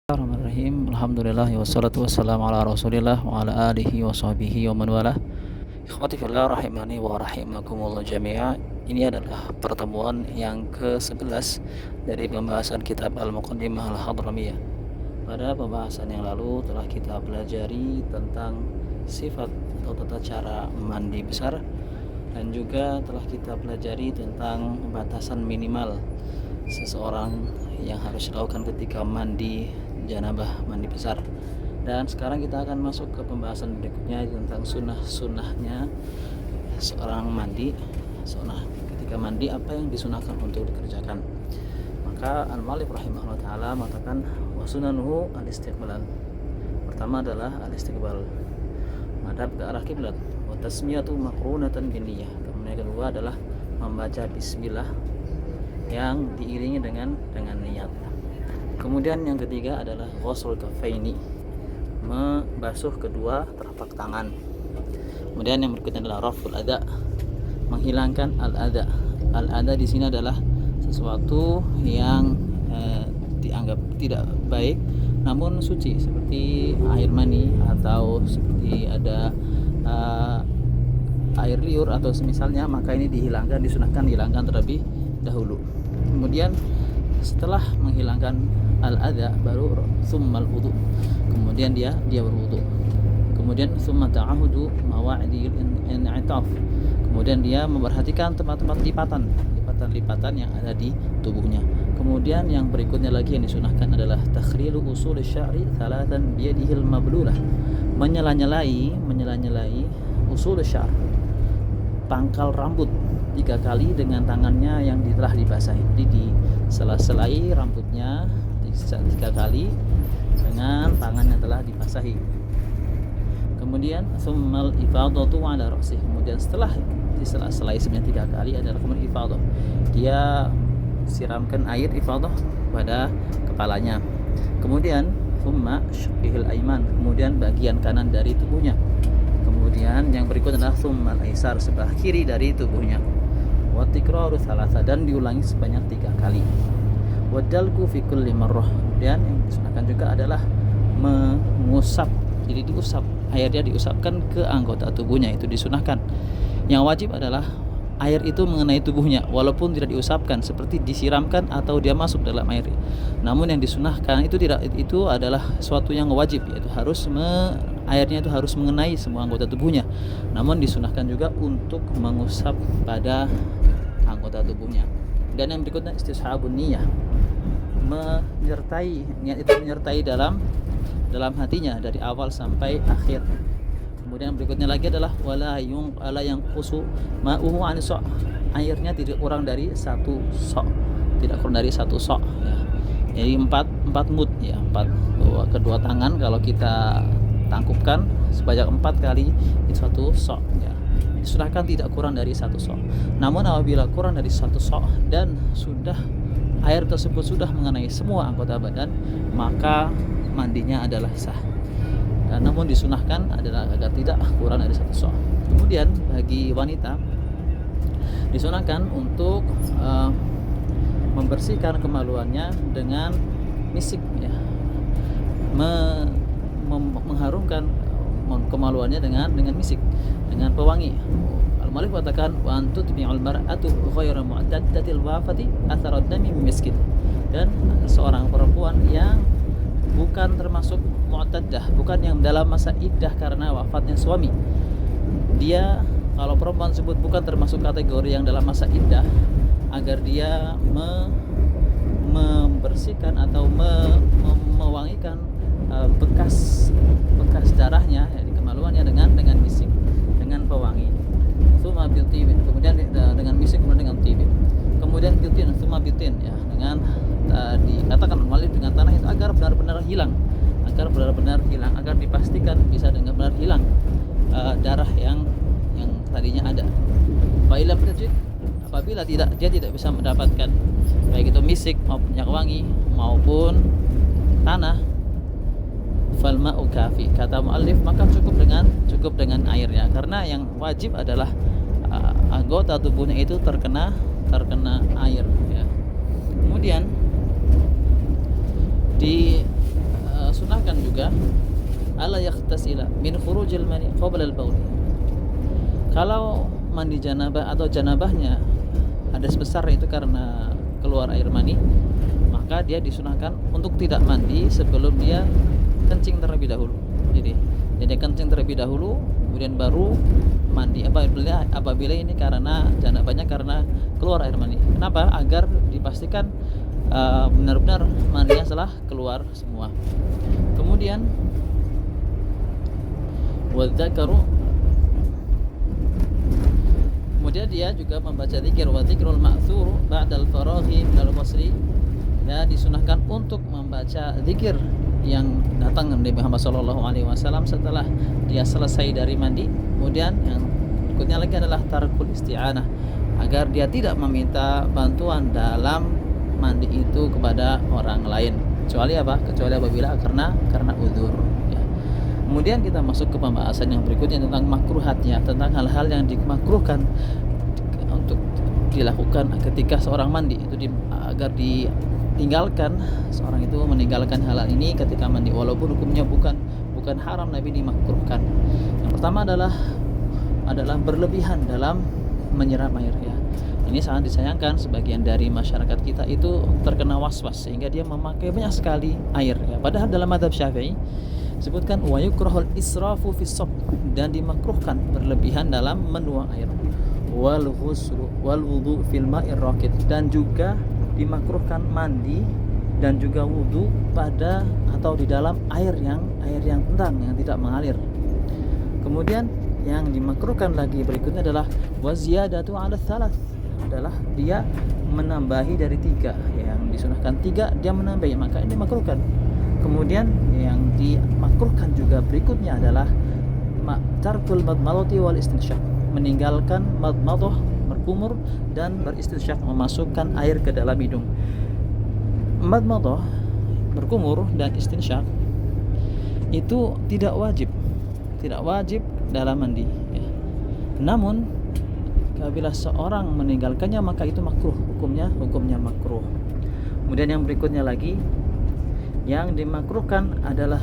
Bismillahirrahmanirrahim. Alhamdulillah wassalatu wassalamu ala Rasulillah wa ala alihi wa sahbihi wa man walah. Ikhwati fillah rahimani wa rahimakumullah jami'a. Ini adalah pertemuan yang ke-11 dari pembahasan kitab Al-Muqaddimah Al-Hadramiyah. Pada pembahasan yang lalu telah kita pelajari tentang sifat atau tata cara mandi besar, dan juga telah kita pelajari tentang batasan minimal seseorang yang harus dilakukan ketika mandi janabah, mandi besar. Dan sekarang kita akan masuk ke pembahasan berikutnya tentang sunnah-sunnahnya seorang mandi. Sunnah ketika mandi, apa yang disunahkan untuk dikerjakan. Maka al-mu'allif rahimahullah ta'ala mengatakan wa sunanuhu al-istiqbal. Pertama adalah al-istiqbal, madhab ke arah kiblat, wa tasmiyatu maqrunatan bin niyyah. Kemudian yang kedua adalah membaca bismillah yang diiringi dengan niat. Kemudian yang ketiga adalah ghusl kaffaini, membasuh kedua telapak tangan. Kemudian yang berikutnya adalah raful adha, menghilangkan al-adha. Al-adha di sini adalah sesuatu yang dianggap tidak baik namun suci, seperti air mani atau seperti ada air liur atau semisalnya, maka ini dihilangkan, disunahkan dihilangkan terlebih dahulu. Kemudian setelah menghilangkan al-adha baru summal wudu, kemudian dia berwudu. Kemudian summa ta'ahudu mawa'idil in'itaf, kemudian dia memperhatikan tempat-tempat lipatan yang ada di tubuhnya. Kemudian yang berikutnya lagi yang disunahkan adalah takhrilu usul sya'ri thalathan biyadihil mablulah, menyela-nyelai usul syar', pangkal rambut 3 kali dengan tangannya yang telah dibasahi. Jadi disela-selai rambutnya 3 kali dengan tangan yang telah dibasahi. Kemudian summal ifadatu ala ra'sih, kemudian setelah disela-selai sebanyak 3 kali adalah kemudian ifadah, dia siramkan air ifadah pada kepalanya. Kemudian summa syaqihil aiman, kemudian bagian kanan dari tubuhnya. Kemudian yang berikut adalah summal aisar, sebelah kiri dari tubuhnya. Wa tikraru thalatha, dan diulangi sebanyak 3 kali. Wa dalku fi kulli marrah, kemudian yang disunahkan juga adalah mengusap, jadi diusap, airnya diusapkan ke anggota tubuhnya, itu disunahkan. Yang wajib adalah air itu mengenai tubuhnya, walaupun tidak diusapkan seperti disiramkan atau dia masuk dalam air. Namun yang disunahkan itu adalah suatu yang wajib, yaitu airnya itu harus mengenai semua anggota tubuhnya. Namun disunahkan juga untuk mengusap pada anggota tubuhnya. Dan yang berikutnya istishabun niyyah, niat itu menyertai dalam hatinya dari awal sampai akhir. Kemudian berikutnya lagi adalah wala yanqusu ma'uhu an sa', airnya tidak kurang dari 1 sa', ya. Jadi 4 mud ya, 4 kedua tangan kalau kita tangkupkan sebanyak 4 kali itu 1 sa' ya. Disunahkan tidak kurang dari 1 sa'. Namun apabila kurang dari 1 sa' dan air tersebut sudah mengenai semua anggota badan, maka mandinya adalah sah. Namun disunahkan adalah agar tidak kurang dari 1 sa'. Kemudian bagi wanita disunahkan untuk membersihkan kemaluannya dengan misik ya, mengharumkan kemaluannya dengan misik, dengan pewangi. Al-Malik katakan wa antutbi'ul mar'atu ghayra mu'taddatil wafati atharad dami miskin, dan seorang perempuan yang bukan termasuk mu'taddah, bukan yang dalam masa iddah karena wafatnya suami, dia, kalau perempuan tersebut bukan termasuk kategori yang dalam masa iddah, agar dia membersihkan atau mewangikan bekas darahnya ya, di kemaluannya dengan misik, dengan pewangi. Tsumma bitibin, kemudian dengan misik, kemudian dengan tibin, kemudian bitin, tsumma bitin ya, dengan dikatakan melalui dengan tanah itu agar benar-benar hilang, agar dipastikan bisa dengan benar hilang darah yang tadinya ada. Fa'ila berjid, apabila dia tidak bisa mendapatkan baik itu misik maupun minyak wangi maupun tanah, fal ma'u kafi, kata muallif, maka cukup dengan airnya, karena yang wajib adalah anggota tubuhnya itu terkena air ya. Kemudian disunahkan juga alla yaghtasila min khurujil mani qabla al-baul. Kalau mandi janabah atau janabahnya hadas besar itu karena keluar air mani, maka dia disunahkan untuk tidak mandi sebelum dia kencing terlebih dahulu. Jadi kencing terlebih dahulu, kemudian baru mandi. Apabila ini karena janabahnya karena keluar air mani. Kenapa? Agar dipastikan benar-benar mandinya setelah keluar semua. Kemudian dia juga membaca zikir wa dzikrul ma'thur ba'dal faraghi minal ghusli, dan disunahkan untuk membaca zikir yang datang dari Muhammad SAW setelah dia selesai dari mandi. Kemudian yang berikutnya lagi adalah tarkul isti'anah, agar dia tidak meminta bantuan dalam mandi itu kepada orang lain, kecuali apabila karena uzur ya. Kemudian kita masuk ke pembahasan yang berikutnya tentang makruhatnya, tentang hal-hal yang dimakruhkan untuk dilakukan ketika seorang mandi itu agar ditinggalkan, seorang itu meninggalkan hal ini ketika mandi walaupun hukumnya bukan haram, tapi dimakruhkan. Yang pertama adalah berlebihan dalam menyiram air ya. Ini sangat disayangkan, sebagian dari masyarakat kita itu terkena was-was sehingga dia memakai banyak sekali air ya. Padahal dalam mazhab Syafi'i disebutkan wa yukrahul israfu fis shab, dan dimakruhkan berlebihan dalam menuang air, wal ghuslu wal wudu fil ma'ir raqid, dan juga dimakruhkan mandi dan juga wudu pada atau di dalam air yang tenang, yang tidak mengalir. Kemudian yang dimakruhkan lagi berikutnya adalah waziyadatu 'ala thalath, adalah dia menambahi dari 3. Yang disunahkan 3 dia menambahi, maka ini dimakruhkan. Kemudian yang dimakruhkan juga berikutnya adalah tarkul madmadati wal istinsyaq, meninggalkan madmadah, berkumur, dan beristinsyak, memasukkan air ke dalam hidung. Madmadah, berkumur, dan istinsyak itu tidak wajib dalam mandi ya. Namun apabila seorang meninggalkannya maka itu makruh, hukumnya makruh. Kemudian yang berikutnya lagi yang dimakruhkan adalah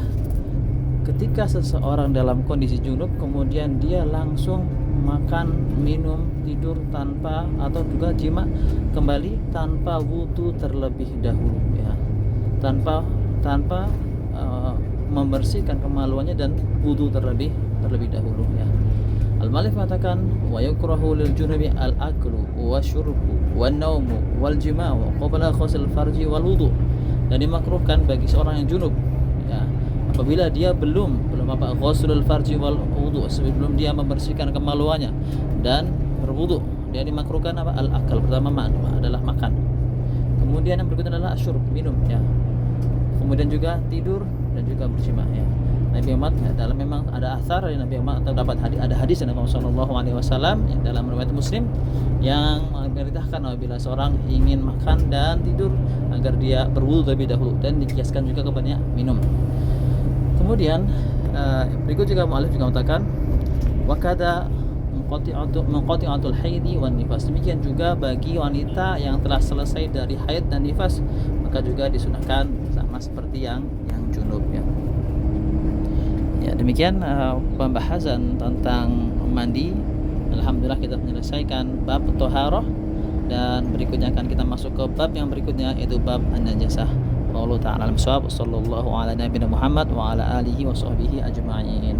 ketika seseorang dalam kondisi junub kemudian dia langsung makan, minum, tidur tanpa atau juga jima kembali tanpa wudu terlebih dahulu ya. Tanpa membersihkan kemaluannya dan wudu terlebih dahulu ya. Al-Malik mengatakan wa yukrahu lil junubi al-aklu wasyurbu wan naumu wal jima'u qabla ghusl farji wal wudu, dan dimakruhkan bagi seorang yang junub ya, apabila dia belum ghuslul farji wal wudu, sebelum dia membersihkan kemaluannya dan berwudu, dia dimakruhkan al-akal, pertama adalah makan. Kemudian yang berikutnya adalah asyurb, minum ya. Kemudian juga tidur dan juga berjima ya. Nabi Muhammad dalam memang ada asar dari Nabi Muhammad, atau ada hadis dari Nabi SAW yang dalam riwayat Muslim yang memerintahkan apabila seorang ingin makan dan tidur agar dia berwudu terlebih dahulu, dan dikiaskan juga kepada minum. Kemudian berikut juga mu'alif juga mengatakan wakada munqati'atul haidi wan nifas, demikian juga bagi wanita yang telah selesai dari haid dan nifas, maka juga disunahkan sama seperti yang junub ya. Ya, demikian pembahasan tentang mandi. Alhamdulillah kita menyelesaikan bab thaharah, dan berikutnya akan kita masuk ke bab yang berikutnya, yaitu bab an-najasah. Wallahu ta'ala alam shawab. Sallallahu ala nabiyina Muhammad wa ala alihi wa sahbihi ajma'in.